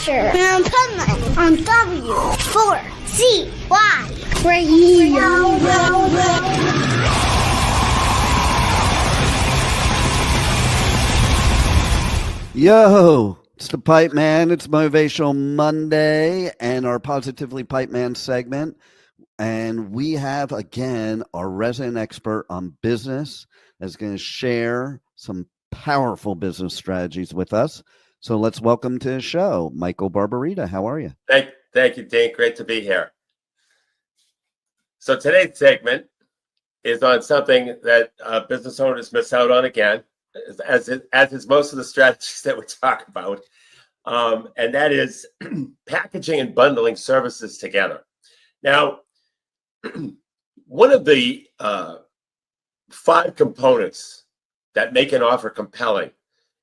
Adventure in Pipeman on W4CY Radio. Yo, it's the Pipeman. It's Motivational Monday and our Positively Pipeman segment. And we have, again, our resident expert on business that's going to share some powerful business strategies with us. So let's welcome to the show, Michael Barbarita. How are you? Thank you, Dane. Great to be here. So today's segment is on something that business owners miss out on again, as is most of the strategies that we talk about, and that is packaging and bundling services together. Now, one of the 5 components that make an offer compelling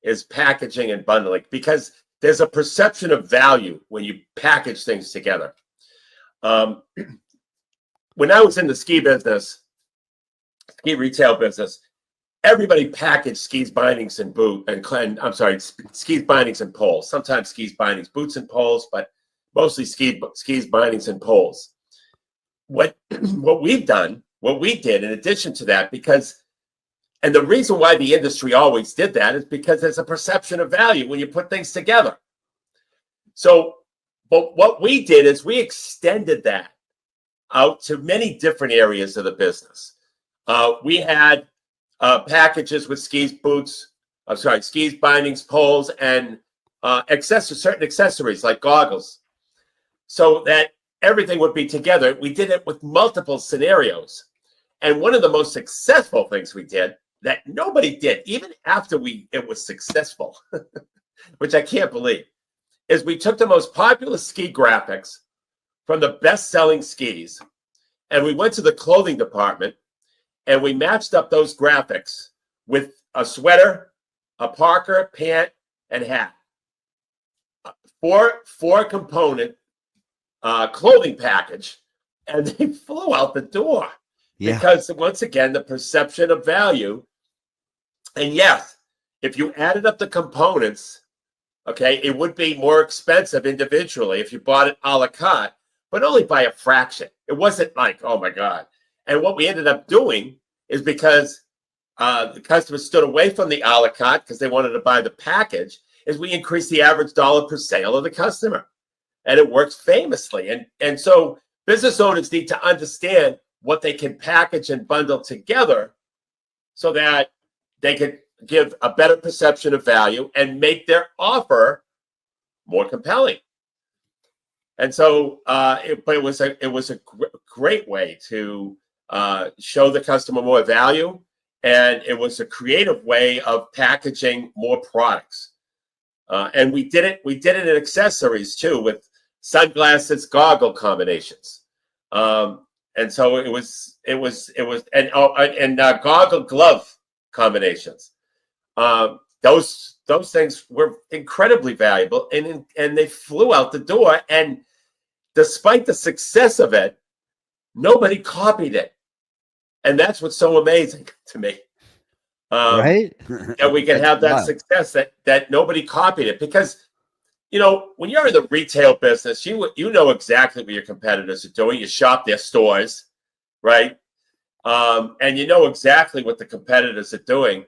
is packaging and bundling, because there's a perception of value when you package things together. When I was in the ski retail business, everybody packaged skis, bindings, and skis, bindings, and poles. Sometimes skis, bindings, boots, and poles, but mostly skis, bindings, and poles. What we did in addition to that, and the reason why the industry always did that is because there's a perception of value when you put things together. So, but what we did is we extended that out to many different areas of the business. We had packages with skis, bindings, poles, and certain accessories like goggles, so that everything would be together. We did it with multiple scenarios. And one of the most successful things we did that nobody did, even after it was successful, which I can't believe, is we took the most popular ski graphics from the best-selling skis, and we went to the clothing department, and we matched up those graphics with a sweater, a parka, pant, and hat. Four component clothing package, and they flew out the door. Yeah. Because once again, the perception of value. And yes, if you added up the components, okay, it would be more expensive individually if you bought it a la carte, but only by a fraction. It wasn't like, oh my God. And what we ended up doing is, because the customers stood away from the a la carte because they wanted to buy the package, is we increased the average dollar per sale of the customer. And it works famously. And so business owners need to understand what they can package and bundle together so that they can give a better perception of value and make their offer more compelling. And so it was a great way to show the customer more value, and it was a creative way of packaging more products. And we did it in accessories too, with sunglasses, goggle combinations. And so it was goggle glove combinations. Those things were incredibly valuable, and they flew out the door. And despite the success of it, nobody copied it, and that's what's so amazing to me. Right? That we can have that success that nobody copied it, because when you're in the retail business, you know exactly what your competitors are doing. You shop their stores, right? And you know exactly what the competitors are doing.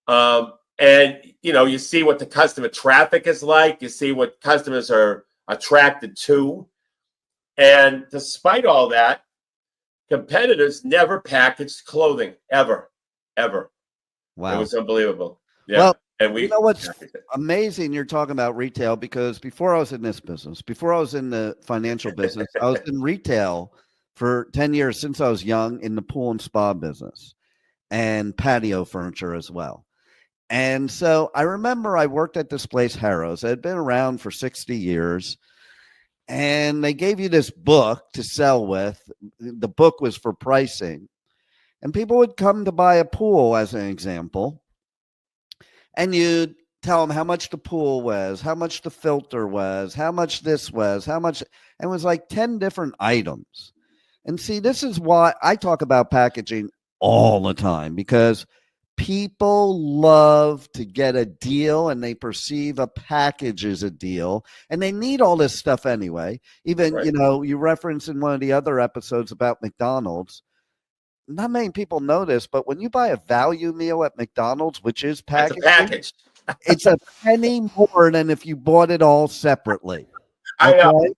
And you see what the customer traffic is like. You see what customers are attracted to. And despite all that, competitors never packaged clothing, ever. Wow. It was unbelievable. Yeah. Well, and what's amazing, you're talking about retail, because before I was in this business, before I was in the financial business, I was in retail for 10 years since I was young, in the pool and spa business and patio furniture as well. And so I remember I worked at this place, Harrow's. It had been around for 60 years. And they gave you this book to sell with. The book was for pricing. And people would come to buy a pool, as an example. And you'd tell them how much the pool was, how much the filter was, how much this was, how much. And it was like 10 different items. And see, this is why I talk about packaging all the time, because People love to get a deal, and they perceive a package as a deal, and they need all this stuff anyway. Even, Right. you know, you referenced in one of the other episodes about McDonald's. Not many people know this, but when you buy a value meal at McDonald's, which is That's a packaging, package. it's a penny more than if you bought it all separately. I know. Okay?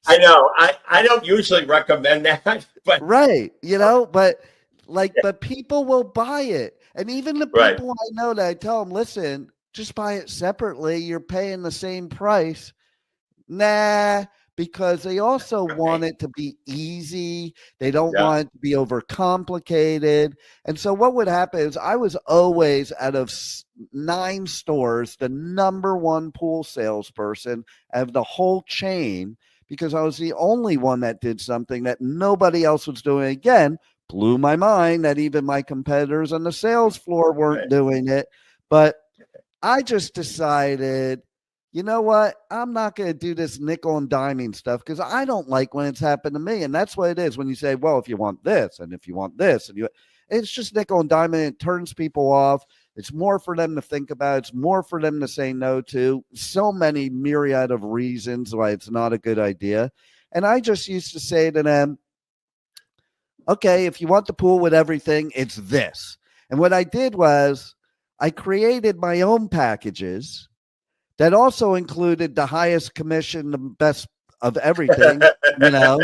I know. I don't usually recommend that, but Right. You know, but but people will buy it. And even the right. people I know that I tell them, listen, just buy it separately. You're paying the same price. Nah, because they also want it to be easy. They don't Yeah. want it to be overcomplicated. And so what would happen is I was always, out of 9 stores, the number one pool salesperson of the whole chain, because I was the only one that did something that nobody else was doing. Again, blew my mind that even my competitors on the sales floor weren't doing it. But I just decided, you know what? I'm not going to do this nickel and diming stuff, because I don't like when it's happened to me. And that's what it is when you say, well, if you want this and if you want this, and it's just nickel and diming. It turns people off. It's more for them to think about. It's more for them to say no to. So many myriad of reasons why it's not a good idea. And I just used to say to them, okay, if you want the pool with everything, it's this. And what I did was I created my own packages that also included the highest commission, the best of everything, you know,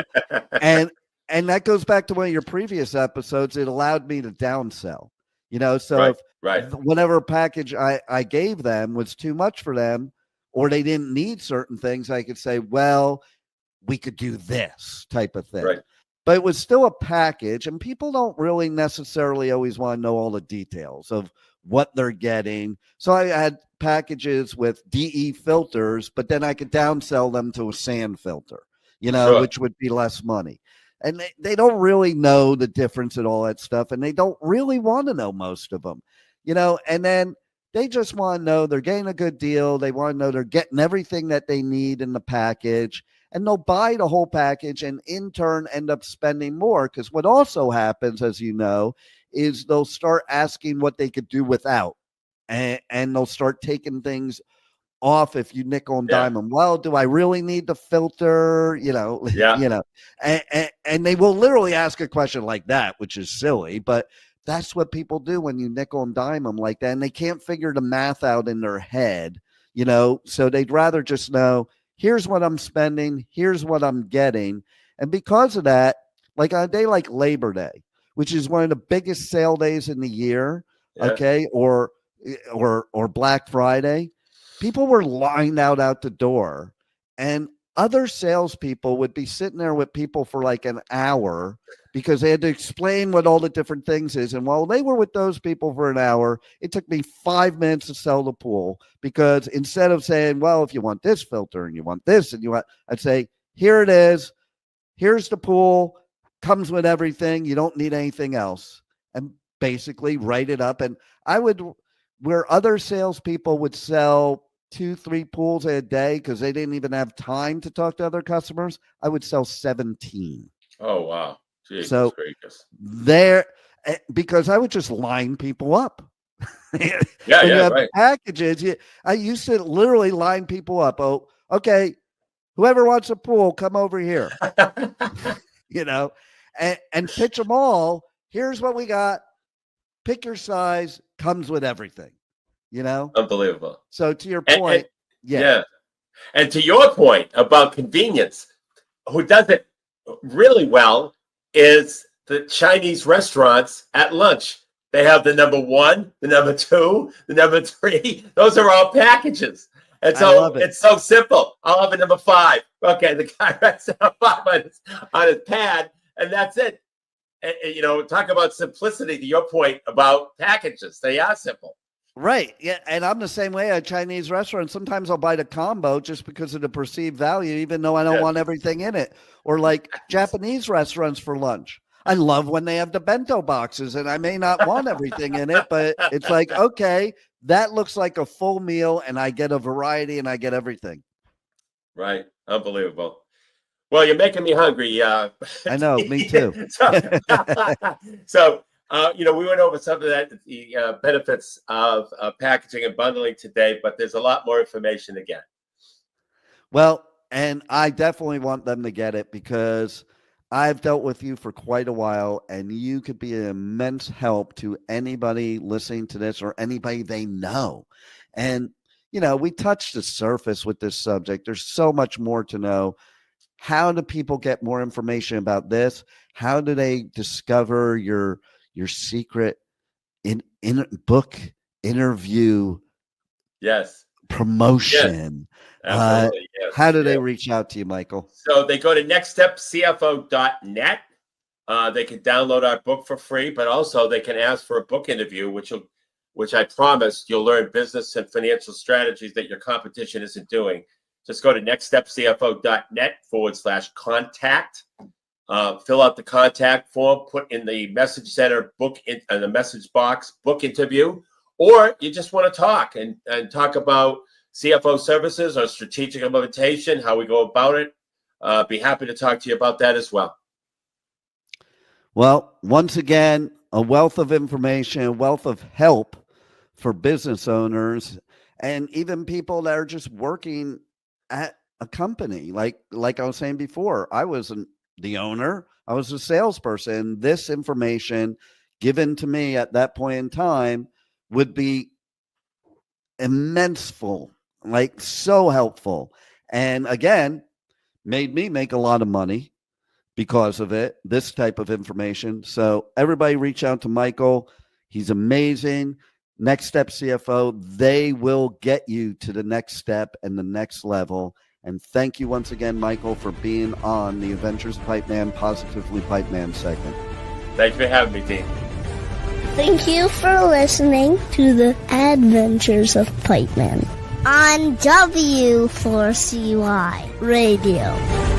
and that goes back to one of your previous episodes. It allowed me to downsell, you know, so if whatever package I gave them was too much for them, or they didn't need certain things, I could say, well, we could do this type of thing. Right. But it was still a package, and people don't really necessarily always want to know all the details of what they're getting. So I had packages with DE filters, but then I could downsell them to a sand filter, you know, which would be less money. And they don't really know the difference and all that stuff, and they don't really want to know, most of them, you know, and then they just want to know they're getting a good deal. They want to know they're getting everything that they need in the package. And they'll buy the whole package and in turn end up spending more, because what also happens, as you know, is they'll start asking what they could do without, and they'll start taking things off if you nickel and dime them. Well, do I really need the filter? You know, you know, and they will literally ask a question like that, which is silly, but that's what people do when you nickel and dime them like that, and they can't figure the math out in their head, you know, so they'd rather just know, here's what I'm spending, here's what I'm getting. And because of that, like on a day like Labor Day, which is one of the biggest sale days in the year, okay, or Black Friday, people were lined out the door, and other salespeople would be sitting there with people for like an hour because they had to explain what all the different things is. And while they were with those people for an hour, it took me 5 minutes to sell the pool, because instead of saying, well, if you want this filter and you want this and you want, I'd say, here it is. Here's the pool. Comes with everything. You don't need anything else. And basically write it up. And I would, where other salespeople would sell 2-3 pools a day because they didn't even have time to talk to other customers, I would sell 17. Oh, wow. Jesus so gracious. There, because I would just line people up. Right. Packages. I used to literally line people up. Oh, okay. Whoever wants a pool, come over here. You know, and pitch them all. Here's what we got. Pick your size. Comes with everything. You know, unbelievable. So to your point, and to your point about convenience, who does it really well is the Chinese restaurants at lunch. They have the number 1, the number 2, the number 3. Those are all packages. And so it's so simple. I'll have a number 5. Okay, the guy writes number 5 on his pad, and that's it. And, you know, talk about simplicity. To your point about packages, they are simple. Right. Yeah. And I'm the same way at Chinese restaurants. Sometimes I'll buy the combo just because of the perceived value, even though I don't want everything in it. Or like Japanese restaurants for lunch. I love when they have the bento boxes, and I may not want everything in it, but it's like, okay, that looks like a full meal and I get a variety and I get everything. Right. Unbelievable. Well, you're making me hungry. I know, me too. So We went over some of the benefits of packaging and bundling today, but there's a lot more information again. Well, and I definitely want them to get it because I've dealt with you for quite a while, and you could be an immense help to anybody listening to this or anybody they know. And, we touched the surface with this subject. There's so much more to know. How do people get more information about this? How do they discover your secret in book interview? Yes. Promotion. Yes. Absolutely. Yes. How do they reach out to you, Michael? So they go to nextstepcfo.net. They can download our book for free, but also they can ask for a book interview, which I promise you'll learn business and financial strategies that your competition isn't doing. Just go to nextstepcfo.net/contact. Fill out the contact form, put in the message center book in the message box book interview, or you just want to talk and talk about CFO services or strategic implementation, how we go about it. Be happy to talk to you about that as well. Well, once again, a wealth of information, a wealth of help for business owners and even people that are just working at a company. Like I was saying before, I wasn't the owner. I was a salesperson. This information given to me at that point in time would be immenseful, like so helpful. And again, made me make a lot of money because of it, this type of information. So everybody reach out to Michael. He's amazing. Next Step CFO, they will get you to the next step and the next level. And thank you once again, Michael, for being on the Adventures of Pipeman, Positively Pipeman segment. Thank you for having me, Dean. Thank you for listening to the Adventures of Pipeman on W4CY Radio.